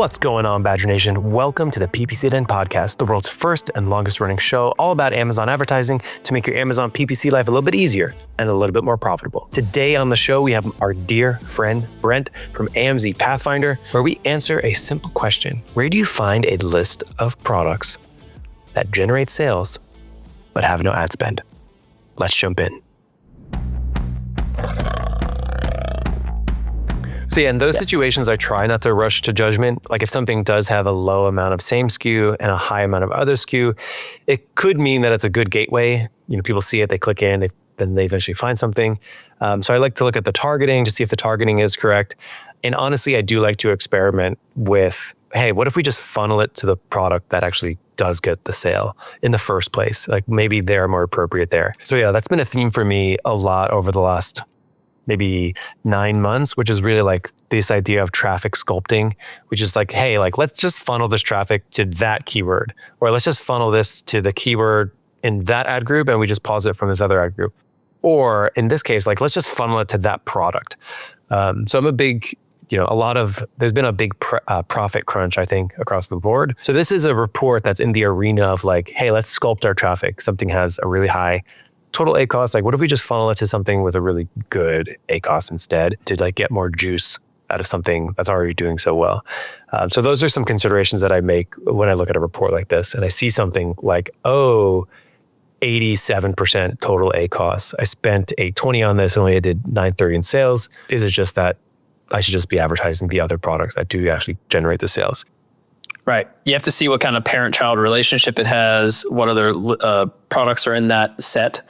What's going on, Badger Nation? Welcome to the PPC Den podcast, the world's first and longest running show all about Amazon advertising to make your Amazon PPC life a little bit easier and a little bit more profitable. Today on the show, we have our dear friend, Brent from AMZ Pathfinder, where we answer a simple question. Where do you find a list of products that generate sales but have no ad spend? Let's jump in. So yeah, in those situations, I try not to rush to judgment. Like if something does have a low amount of same SKU and a high amount of other SKU, it could mean that it's a good gateway. You know, people see it, they click in, then they eventually find something. So I like to look at the targeting to see if the targeting is correct. And honestly, I do like to experiment with, hey, what if we just funnel it to the product that actually does get the sale in the first place? Like maybe they're more appropriate there. So yeah, that's been a theme for me a lot over the last maybe 9 months, which is really like this idea of traffic sculpting, which is like, hey, like let's just funnel this traffic to that keyword, or let's just funnel this to the keyword in that ad group and we just pause it from this other ad group. Or in this case, like let's just funnel it to that product. So I'm a big, there's been a big profit crunch, I think, across the board. So this is a report that's in the arena of like, hey, let's sculpt our traffic. Something has a really high total ACoS. Like what if we just funnel it to something with a really good ACoS instead to like get more juice out of something that's already doing so well. So those are some considerations that I make when I look at a report like this and I see something like, 87% total ACoS. I spent $820 on this and only did $930 in sales. Is it just that I should just be advertising the other products that do actually generate the sales? Right. You have to see what kind of parent-child relationship it has, what other products are in that set.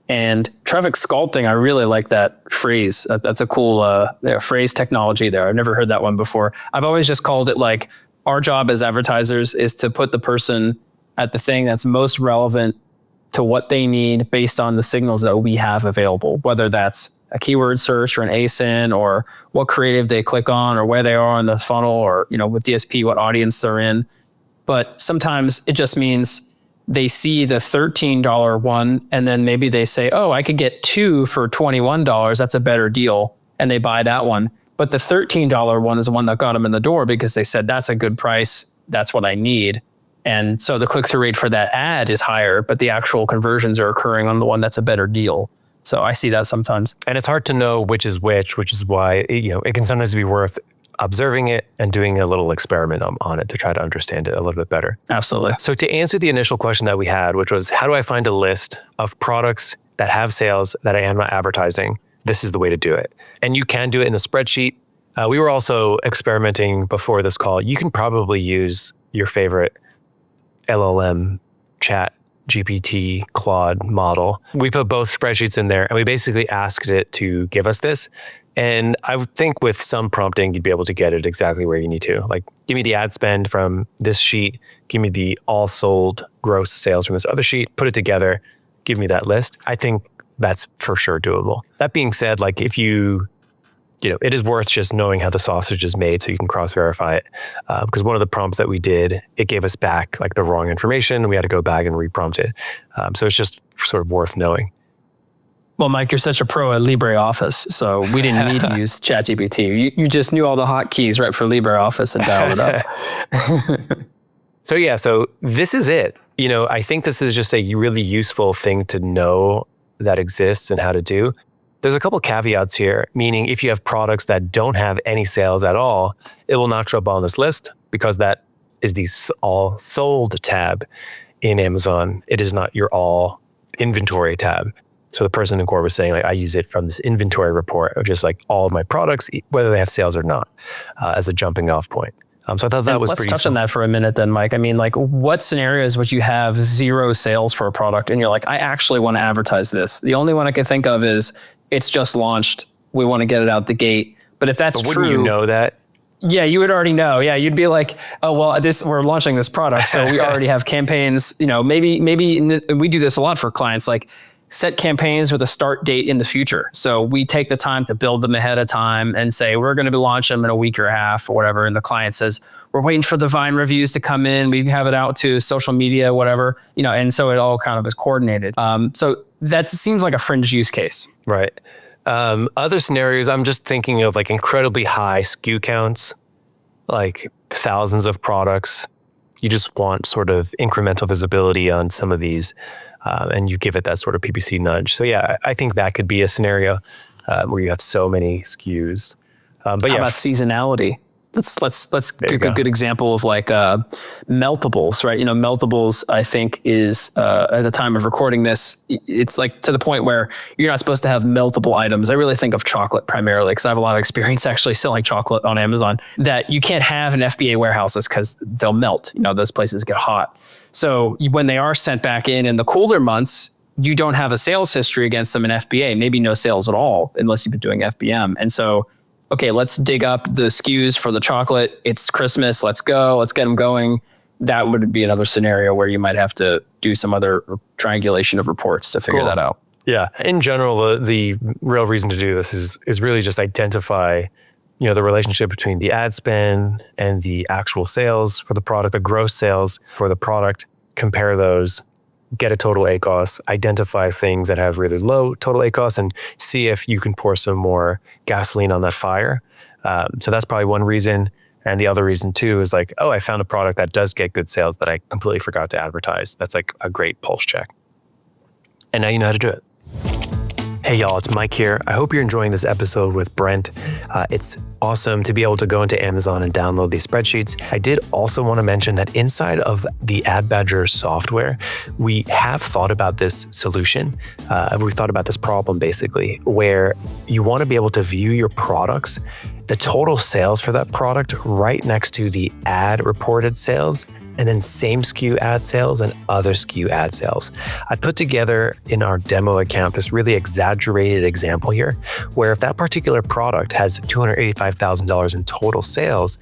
And traffic sculpting, I really like that phrase. That's a cool phrase technology there. I've never heard that one before. I've always just called it like our job as advertisers is to put the person at the thing that's most relevant to what they need based on the signals that we have available, whether that's a keyword search or an ASIN or what creative they click on or where they are on the funnel or, with DSP, what audience they're in. But sometimes it just means they see the $13 one and then maybe they say, oh, I could get 2 for $21. That's a better deal. And they buy that one. But the $13 one is the one that got them in the door because they said, that's a good price. That's what I need. And so the click-through rate for that ad is higher, but the actual conversions are occurring on the one that's a better deal. So I see that sometimes. And it's hard to know which is why, it can sometimes be worth observing it and doing a little experiment on it to try to understand it a little bit better. Absolutely. So to answer the initial question that we had, which was, how do I find a list of products that have sales that I am not advertising? This is the way to do it. And you can do it in a spreadsheet. We were also experimenting before this call. You can probably use your favorite LLM chat GPT Claude model. We put both spreadsheets in there and we basically asked it to give us this. And I would think with some prompting, you'd be able to get it exactly where you need to. Like, give me the ad spend from this sheet, give me the all sold gross sales from this other sheet, put it together, give me that list. I think that's for sure doable. That being said, like if it is worth just knowing how the sausage is made so you can cross-verify it. Because one of the prompts that we did, it gave us back like the wrong information and we had to go back and reprompt it. So it's just sort of worth knowing. Well, Mike, you're such a pro at LibreOffice, so we didn't need to use ChatGPT. You just knew all the hotkeys right for LibreOffice and dialed it up. So this is it. I think this is just a really useful thing to know that exists and how to do. There's a couple caveats here, meaning if you have products that don't have any sales at all, it will not show up on this list because that is the all sold tab in Amazon. It is not your all inventory tab. So the person in core was saying, like, I use it from this inventory report of just like all of my products, whether they have sales or not, as a jumping off point. So I thought that was pretty. Let's touch on that for a minute then, Mike. I mean, like what scenarios would you have 0 sales for a product and you're like, I actually want to advertise this. The only one I can think of is it's just launched. We want to get it out the gate. But if that's true, wouldn't you know that? Yeah, you would already know. Yeah, you'd be like, oh, well, we're launching this product. So we already have campaigns, maybe we do this a lot for clients, like set campaigns with a start date in the future. So we take the time to build them ahead of time and say, we're going to be launching them in a week or a half or whatever. And the client says, we're waiting for the Vine reviews to come in. We have it out to social media, whatever, and so it all kind of is coordinated. So that seems like a fringe use case. Right. Other scenarios, I'm just thinking of like incredibly high SKU counts. like thousands of products. You just want sort of incremental visibility on some of these, and you give it that sort of PPC nudge. So yeah, I think that could be a scenario where you have so many SKUs. But How yeah, about seasonality? Let's give a good example of like meltables, right? Meltables, I think, is at the time of recording this, it's like to the point where you're not supposed to have meltable items. I really think of chocolate primarily because I have a lot of experience actually selling chocolate on Amazon, that you can't have in FBA warehouses because they'll melt. Those places get hot. So when they are sent back in the cooler months, you don't have a sales history against them in FBA, maybe no sales at all, unless you've been doing FBM. And so, okay, let's dig up the SKUs for the chocolate. It's Christmas. Let's go. Let's get them going. That would be another scenario where you might have to do some other triangulation of reports to figure that out. Yeah. In general, the real reason to do this is really just identify, the relationship between the ad spend and the actual sales for the product, the gross sales for the product, compare those, get a total ACoS, identify things that have really low total ACoS, and see if you can pour some more gasoline on that fire. So that's probably one reason. And the other reason too is like, oh, I found a product that does get good sales that I completely forgot to advertise. That's like a great pulse check. And now you know how to do it. Hey y'all, it's Mike here. I hope you're enjoying this episode with Brent. It's awesome to be able to go into Amazon and download these spreadsheets. I did also want to mention that inside of the AdBadger software, we have thought about this solution. We've thought about this problem basically, where you want to be able to view your products, the total sales for that product right next to the ad reported sales, and then same SKU ad sales and other SKU ad sales. I put together in our demo account this really exaggerated example here, where if that particular product has $285,000 in total sales,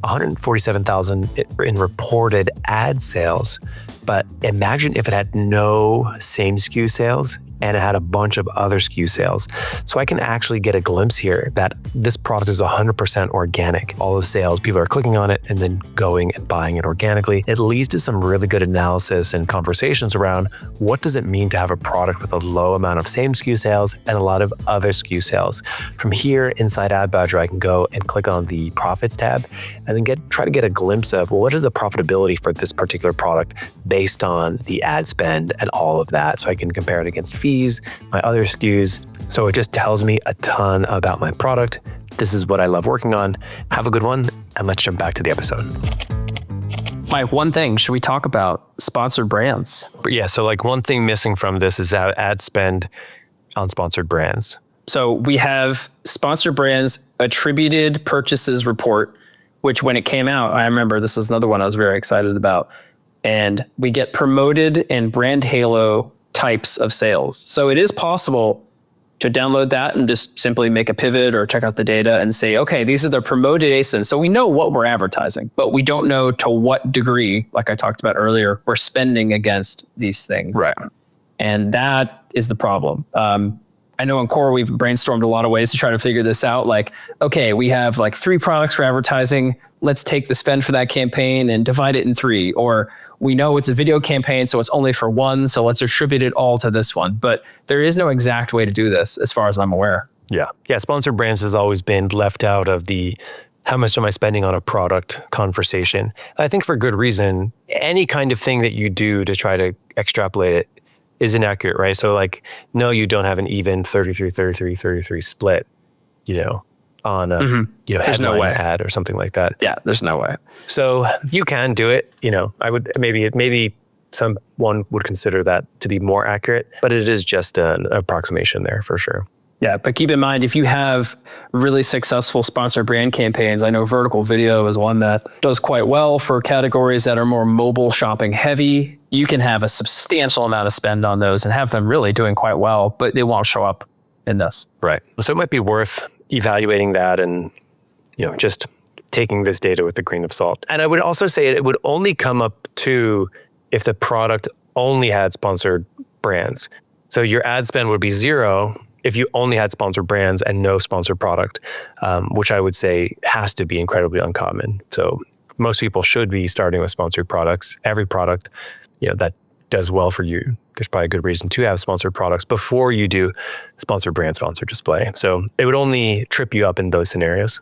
$147,000 in reported ad sales, but imagine if it had no same SKU sales and it had a bunch of other SKU sales. So I can actually get a glimpse here that this product is 100% organic. All the sales, people are clicking on it and then going and buying it organically. It leads to some really good analysis and conversations around what does it mean to have a product with a low amount of same SKU sales and a lot of other SKU sales. From here inside AdBadger, I can go and click on the profits tab and then try to get a glimpse of, well, what is the profitability for this particular product based on the ad spend and all of that. So I can compare it against fees, my other SKUs. So it just tells me a ton about my product. This is what I love working on. Have a good one, and let's jump back to the episode. Mike, one thing, should we talk about sponsored brands? Yeah, so like one thing missing from this is ad spend on sponsored brands. So we have sponsored brands attributed purchases report, which when it came out, I remember this is another one I was very excited about. And we get promoted and brand halo types of sales. So it is possible to download that and just simply make a pivot or check out the data and say, okay, these are the promoted ASINs. So we know what we're advertising, but we don't know to what degree, like I talked about earlier, we're spending against these things. Right. And that is the problem. I know in Core, we've brainstormed a lot of ways to try to figure this out. Like, okay, we have like 3 products for advertising. Let's take the spend for that campaign and divide it in 3. Or we know it's a video campaign, so it's only for 1. So let's attribute it all to this one. But there is no exact way to do this as far as I'm aware. Yeah. Yeah. Sponsored brands has always been left out of the how much am I spending on a product conversation. I think for good reason. Any kind of thing that you do to try to extrapolate it is inaccurate, right? So like, no, you don't have an even 33 split, on a headline ad or something like that. Yeah, there's no way. So you can do it. I would maybe someone would consider that to be more accurate, but it is just an approximation there for sure. Yeah, but keep in mind, if you have really successful sponsored brand campaigns, I know vertical video is one that does quite well for categories that are more mobile shopping heavy. You can have a substantial amount of spend on those and have them really doing quite well, but they won't show up in this. Right. So it might be worth evaluating that and, just taking this data with a grain of salt. And I would also say it would only come up too if the product only had sponsored brands. So your ad spend would be 0 if you only had sponsored brands and no sponsored product, which I would say has to be incredibly uncommon. So most people should be starting with sponsored products. Every product, that does well for you, there's probably a good reason to have sponsored products before you do sponsored brand, sponsored display. So it would only trip you up in those scenarios.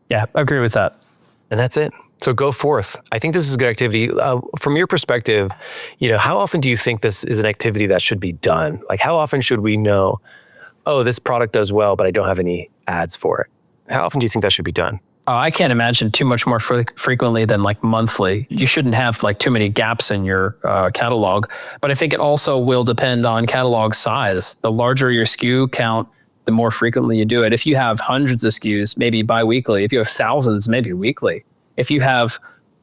Yeah, I agree with that. And that's it. So go forth. I think this is a good activity. From your perspective, how often do you think this is an activity that should be done? Like, how often should we know, oh, this product does well, but I don't have any ads for it? How often do you think that should be done? I can't imagine too much more frequently than like monthly. You shouldn't have like too many gaps in your catalog. But I think it also will depend on catalog size. The larger your SKU count, the more frequently you do it. If you have hundreds of SKUs, maybe bi-weekly. If you have thousands, maybe weekly. If you have,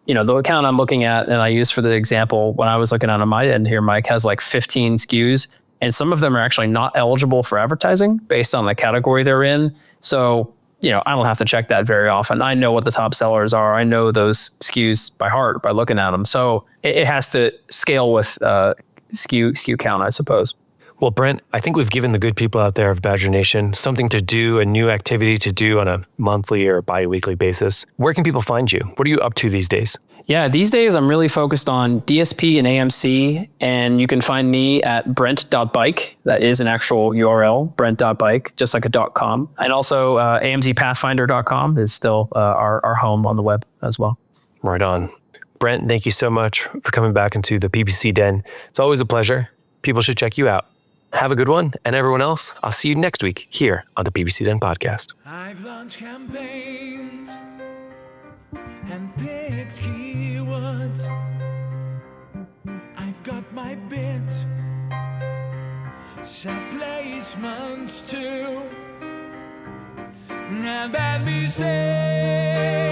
the account I'm looking at, and I use for the example, when I was looking on my end here, Mike has like 15 SKUs, and some of them are actually not eligible for advertising based on the category they're in. So, I don't have to check that very often. I know what the top sellers are. I know those SKUs by heart by looking at them. So it has to scale with SKU count, I suppose. Well, Brent, I think we've given the good people out there of Badger Nation something to do, a new activity to do on a monthly or bi-weekly basis. Where can people find you? What are you up to these days? Yeah, these days I'm really focused on DSP and AMC, and you can find me at brent.bike. That is an actual URL, brent.bike, just like a .com. And also amzpathfinder.com is still our home on the web as well. Right on. Brent, thank you so much for coming back into the PPC Den. It's always a pleasure. People should check you out. Have a good one. And everyone else, I'll see you next week here on the PPC Den podcast. I've launched campaigns and picked keywords. I've got my bids, set placements too. And bad mistakes.